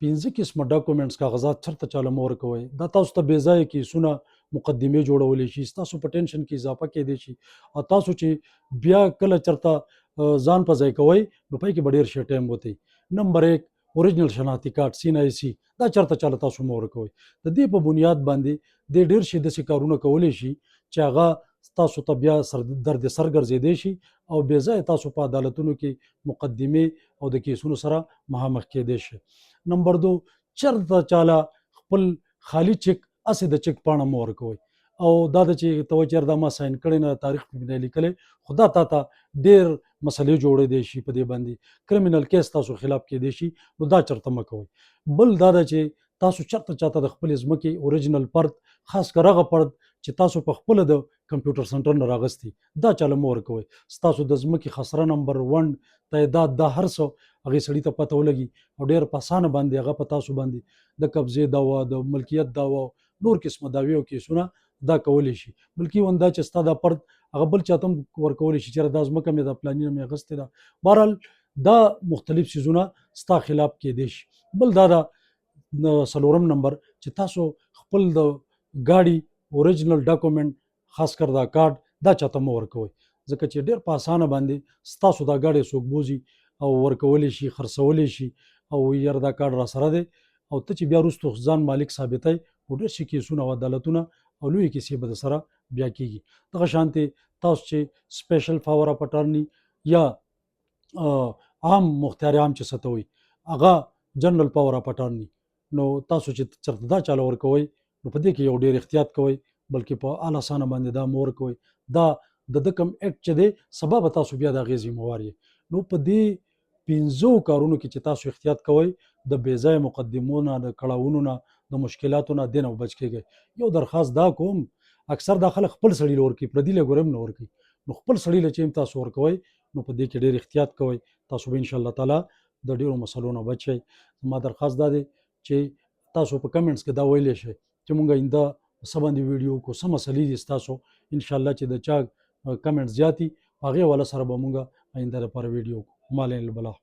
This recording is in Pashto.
15 قسمه ډاکومېنټس کاغذات چېرته چاله مه ورکوئ. دا تاسو ته بې ځایه کیسونه مقدمې جوړولی شي، ستاسو په ټینشن کې اضافه کیدی شي، او تاسو چې بیا کله چېرته ځان په ځای کوئ نو پای کې به ډېر ښه ټایم وتئ. نمبر 1 اوریجنل شناختي کارت CNIC دا چېرته چاله تاسو مه ورکوئ. د دې په بنیاد باندې د ډېر شي داسې کارونه کولی شي چې هغه تاسو ته بیا درد سر ګرځېدی شي او بې ځایه تاسو په عدالتونو کې مقدمې او د کیسونو سره مخامخ کیدی شي. نمبر 2 چېرته چاله خپل خالي چک هسې د چک پاڼه مه ورکوئ او دا د چې ته وایي چې یار دا ما ساین کړی نه تاریخ مې نه لیکلی، خو دا تا ته ډېر مسلې جوړېدی شي، په دې باندې کرمینل کیس تاسو خلاف کیدی شي، نو دا چېرته مه کوئ. بل دا ده چې تاسو چېرته چاته د خپلې ځمکې اوریجنل پرد، خاص کر هغه پرد چې تاسو په خپله د کمپیوټر سنټر نه راغستی دا چاله مه ورکوئ. ستاسو د ځمکې خسره نمبر، ونډ، تعداد، دا هر څه هغې سړي ته پته ولګي او ډېر په اسانه باندې هغه په تاسو باندې د قبضې دعوا، د ملکیت دعوا، نور قسمه دعوې او کیسونه دا کولی شي. بلکې ایون دا چې ستا دا پرد هغه بل چاته هم ورکولی شي چې یاره دا ځمکه مې د پلاني نه مې اخیستې ده. بهرحال دا مختلف څیزونه ستا خلاف کیدی شي. بل دا ده 4 نمبر چې تاسو خپل د ګاډي اوریجنل ډاکومنټ خاص کر دا کارډ دا چاته مه ورکوئ، ځکه چې ډېر په اسانه باندې ستاسو دا ګاډی څوک بوځي او ورکولی شي، خرڅولی شي او یاره دا کارډ را سره دی او ته چې بیا وروستو ځان مالک ثابتوي نو ډېر شي کیسونه او عدالتونه او لویې کیسې به در سره بیا کېږي. دغه شانتې تاسو چې سپیشل پاور اف اټارني یا عام مختار عام چې څه ته وایي هغه جنرال پاور اف اټارني، نو تاسو چې چېرته دا چاله ورکوئ نو په دې کې یو ډېر احتیاط کوئ، بلکې په اعلی سانه باندې دا مه ورکوئ. دا د ده کوم اکټ چې دی سبا به تاسو بیا د هغې ذمهوار یې. نو په دې 15 کارونو کې چې تاسو احتیاط کوئ د بې ځایه مقدمو نه، د کړاوونو نه، د مشکلاتو نه دې نه بچ کېږئ. یو درخواست دا کوم اکثر دا خلک خپل سړي له ورکوي، پردي له ګورم نه ورکوي، نو خپل سړي له چې هم تاسو ورکوئ نو په دې کې ډېر احتیاط کوئ، تاسو به انشاءالله تعالی د ډېرو مسلو نه بچ شئ. زما درخواست دا دی چې تاسو په کمنټس کې دا ویلی شئ چې مونږ آینده څه باندې ویډیو کو، څه مسلې دي ستاسو انشاءالله چې د چا کمنټ زیات دي هغې حواله سره به مونږ آینده لپاره ویډیو کو. ما لین البلا.